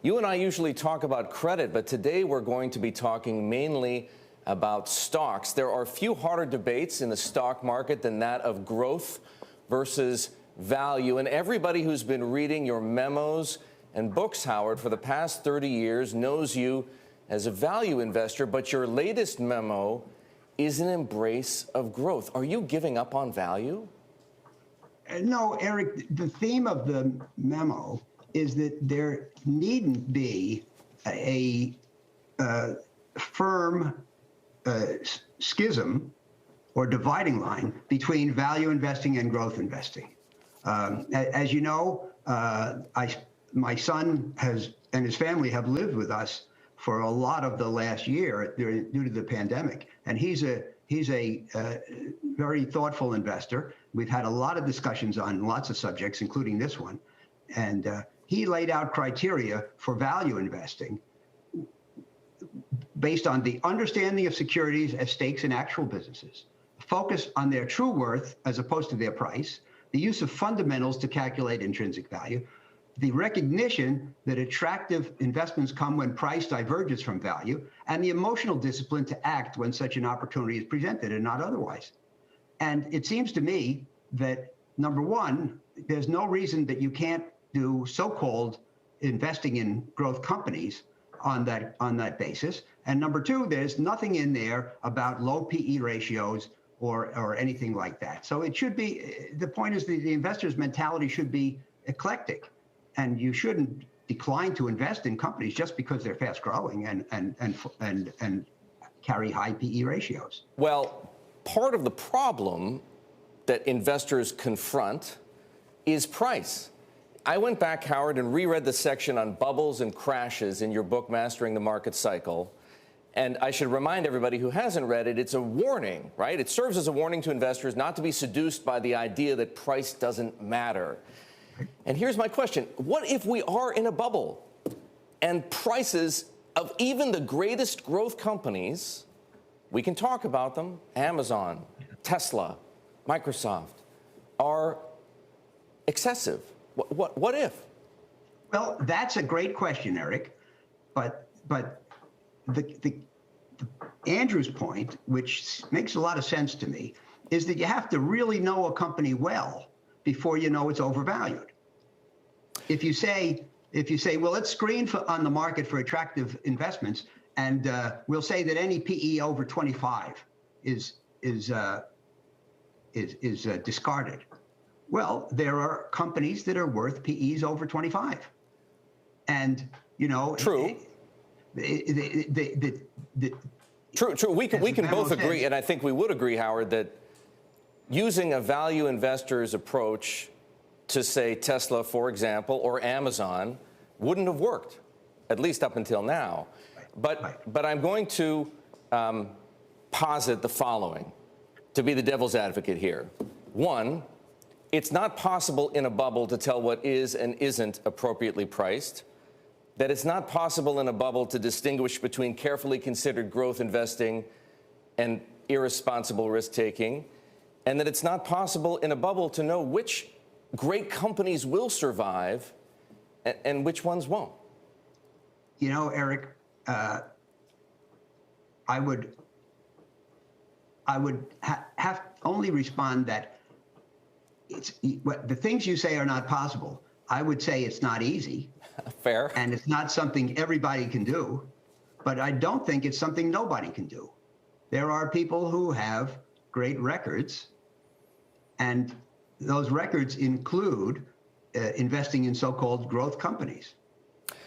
You and I usually talk about credit, but today we're going to be talking mainly about stocks. There are few harder debates in the stock market than that of growth versus value. And everybody who's been reading your memos and books, Howard, for the past 30 years knows you as a value investor, but your latest memo is an embrace of growth. Are you giving up on value? No, Eric, the theme of the memo is that there needn't be a firm schism or dividing line between value investing and growth investing. As you know, my son and his family have lived with us for a lot of the last year due to the pandemic, and he's a very thoughtful investor. We've had a lot of discussions on lots of subjects, including this one, and he laid out criteria for value investing based on the understanding of securities as stakes in actual businesses, focus on their true worth as opposed to their price, the use of fundamentals to calculate intrinsic value, the recognition that attractive investments come when price diverges from value, and the emotional discipline to act when such an opportunity is presented and not otherwise. And it seems to me that, number one, there's no reason that you can't do so-called investing in growth companies on that basis. And number two, there's nothing in there about low PE ratios or anything like that. So it should be, the point is the investor's mentality should be eclectic, and you shouldn't decline to invest in companies just because they're fast growing and carry high PE ratios. Well, part of the problem that investors confront is price. I went back, Howard, and reread the section on bubbles and crashes in your book, Mastering the Market Cycle. And I should remind everybody who hasn't read it, it's a warning, right? It serves as a warning to investors not to be seduced by the idea that price doesn't matter. And here's my question. What if we are in a bubble and prices of even the greatest growth companies, we can talk about them, Amazon, Tesla, Microsoft, are excessive? What if? Well, that's a great question, Eric. But the Andrew's point, which makes a lot of sense to me, is that you have to really know a company well before you know it's overvalued. If you say, well, let's screen on the market for attractive investments, and we'll say that any PE over 25 is discarded. Well, there are companies that are worth PEs over 25, and you know. True. True. We can both agree, and I think we would agree, Howard, that using a value investor's approach to, say, Tesla, for example, or Amazon wouldn't have worked, at least up until now. But I'm going to posit the following, to be the devil's advocate here. One, it's not possible in a bubble to tell what is and isn't appropriately priced, that it's not possible in a bubble to distinguish between carefully considered growth investing and irresponsible risk-taking, and that it's not possible in a bubble to know which great companies will survive and which ones won't. You know, Eric, I would have only respond that the things you say are not possible. I would say it's not easy. Fair. And it's not something everybody can do, but I don't think it's something nobody can do. There are people who have great records, and those records include investing in so-called growth companies.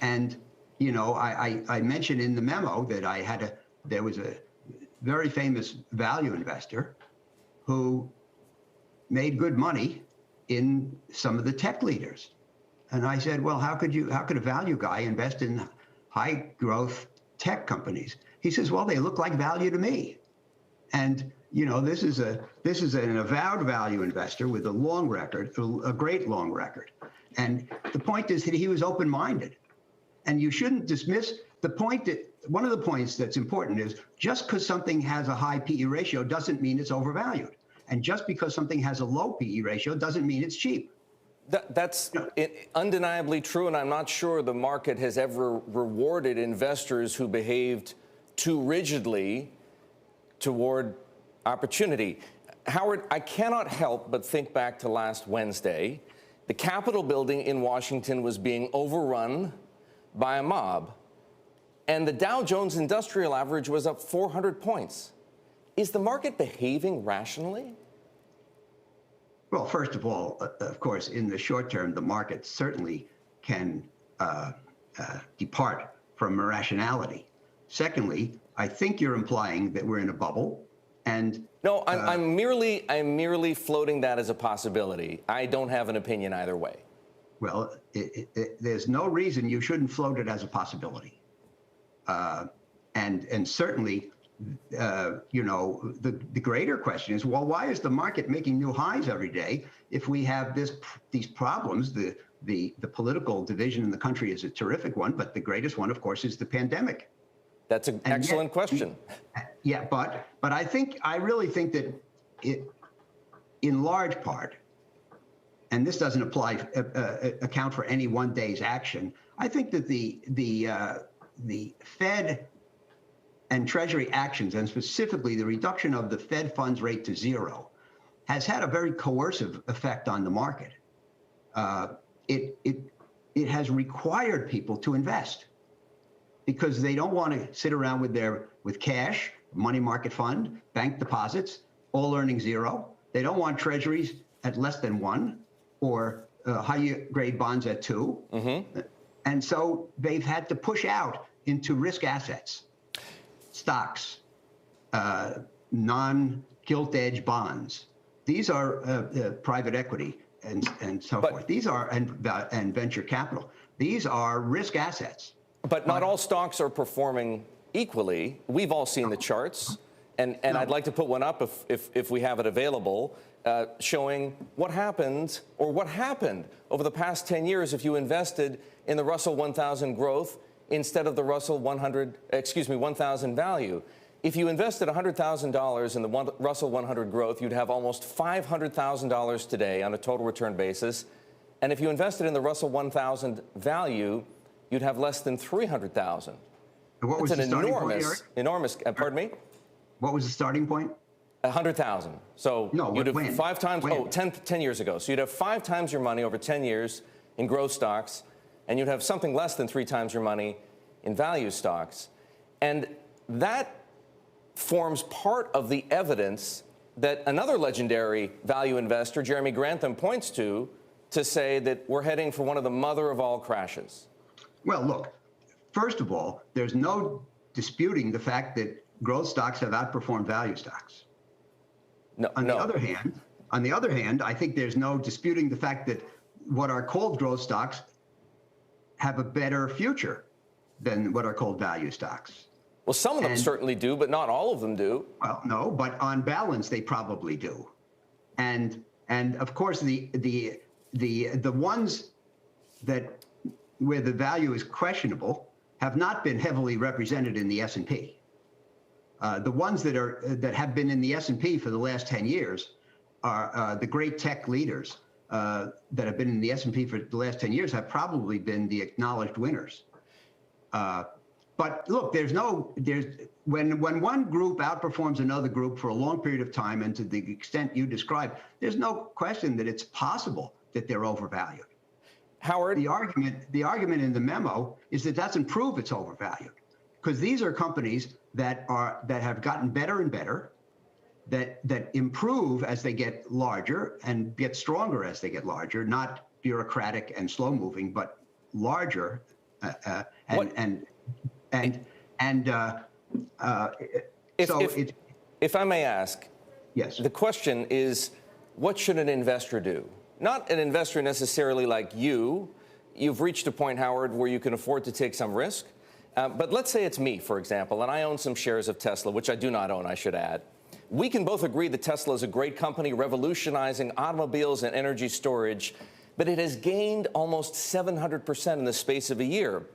And, you know, I mentioned in the memo that there was a very famous value investor who made good money in some of the tech leaders. And I said, well, how could a value guy invest in high growth tech companies? He says, well, they look like value to me. And, you know, this is an avowed value investor with a long record, a great long record. And the point is that he was open-minded. And you shouldn't dismiss the point that one of the points that's important is just because something has a high PE ratio doesn't mean it's overvalued. And just because something has a low PE ratio doesn't mean it's cheap. That's undeniably true, and I'm not sure the market has ever rewarded investors who behaved too rigidly toward opportunity. Howard, I cannot help but think back to last Wednesday. The Capitol building in Washington was being overrun by a mob, and the Dow Jones Industrial Average was up 400 points. Is the market behaving rationally? Well, first of all, of course, in the short term, the market certainly can depart from irrationality. Secondly, I think you're implying that we're in a bubble, and no, I'm merely floating that as a possibility. I don't have an opinion either way. Well, there's no reason you shouldn't float it as a possibility, and certainly. You know, the greater question is, well, why is the market making new highs every day if we have these problems? The political division in the country is a terrific one, but the greatest one, of course, is the pandemic. That's an excellent question. Yeah, but I really think that in large part, and this doesn't account for any one day's action. I think that the Fed and Treasury actions, and specifically the reduction of the Fed funds rate to zero, has had a very coercive effect on the market. It has required people to invest because they don't want to sit around with cash, money market fund, bank deposits, all earning zero. They don't want treasuries at less than 1 or high grade bonds at 2. Mm-hmm. And so they've had to push out into risk assets. Stocks, non-gilt edge bonds. These are private equity and so forth. These are and venture capital. These are risk assets. But not all stocks are performing equally. We've all seen the charts, and I'd like to put one up if we have it available, showing what happened over the past 10 years if you invested in the Russell 1000 growth instead of the Russell 1000 value. If you invested $100,000 in the Russell 100 growth, you'd have almost $500,000 today on a total return basis. And if you invested in the Russell 1000 value, you'd have less than $300,000. What was the starting point, Eric? Enormous, pardon me? What was the starting point? 100,000. So no, you'd have when? 5 times, when? 10 years ago. So you'd have 5 times your money over 10 years in growth stocks, and you'd have something less than 3 times your money in value stocks. And that forms part of the evidence that another legendary value investor, Jeremy Grantham, points to say that we're heading for one of the mother of all crashes. Well, look, first of all, there's no disputing the fact that growth stocks have outperformed value stocks. On the other hand, I think there's no disputing the fact that what are called growth stocks have a better future than what are called value stocks. Well, some of them certainly do, but not all of them do. Well, no, but on balance, they probably do. And of course, the ones that where the value is questionable have not been heavily represented in the S&P. The ones that have been in the S&P for the last 10 years are the great tech leaders that have been in the S&P for the last 10 years have probably been the acknowledged winners. But look, when one group outperforms another group for a long period of time, and to the extent you described, there's no question that it's possible that they're overvalued. Howard, the argument in the memo is that doesn't prove it's overvalued, because these are companies that have gotten better and better, that improve as they get larger and get stronger as they get larger, not bureaucratic and slow moving, but larger if I may ask, yes. The question is, what should an investor do? Not an investor necessarily like you. You've reached a point, Howard, where you can afford to take some risk. But let's say it's me, for example, and I own some shares of Tesla, which I do not own, I should add. We can both agree that Tesla is a great company revolutionizing automobiles and energy storage, but it has gained almost 700% in the space of a year.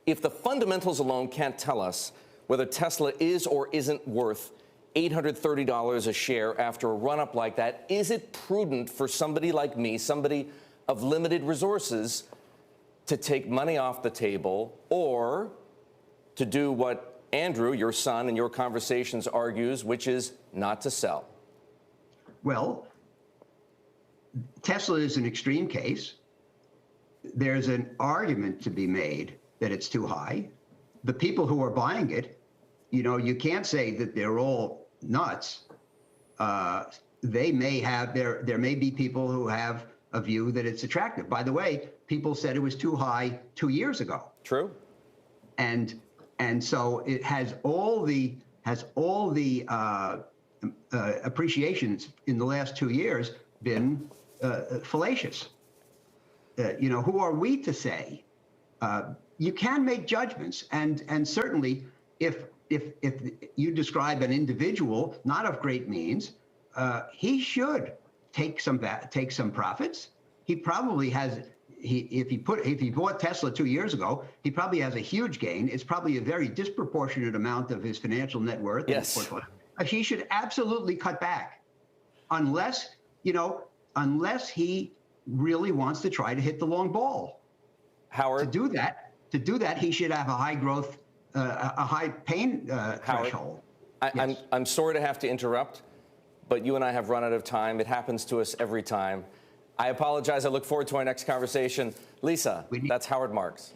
If the fundamentals alone can't tell us whether Tesla is or isn't worth $830 a share after a run-up like that, is it prudent for somebody like me, somebody of limited resources to take money off the table or to do what Andrew, your son, in your conversations argues, which is not to sell? Well, Tesla is an extreme case. There's an argument to be made that it's too high. The people who are buying it, you can't say that they're all nuts. They may have, there may be people who have a view that it's attractive. By the way, people said it was too high 2 years ago. True. And so it has all the appreciations in the last 2 years been fallacious. Who are we to say? You can make judgments, and certainly if you describe an individual not of great means, he should take some profits. He probably has. If he bought Tesla 2 years ago, he probably has a huge gain. It's probably a very disproportionate amount of his financial net worth. Yes. He should absolutely cut back, unless he really wants to try to hit the long ball. Howard, to do that, he should have a high growth, a high pain threshold. Yes. I'm sorry to have to interrupt, but you and I have run out of time. It happens to us every time. I apologize. I look forward to our next conversation. Lisa, that's Howard Marks.